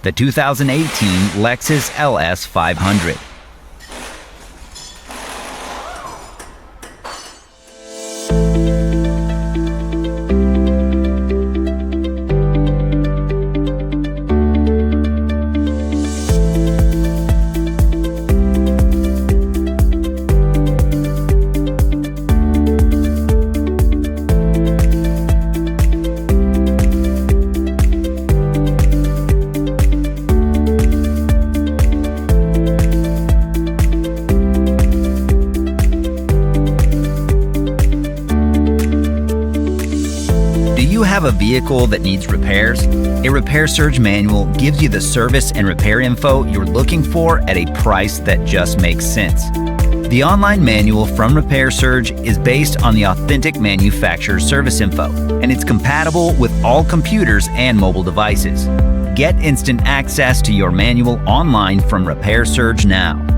the 2018 Lexus LS500. Do you have a vehicle that needs repairs? A Repair Surge manual gives you the service and repair info you're looking for at a price that just makes sense. The online manual from Repair Surge is based on the authentic manufacturer's service info, and it's compatible with all computers and mobile devices. Get instant access to your manual online from Repair Surge now.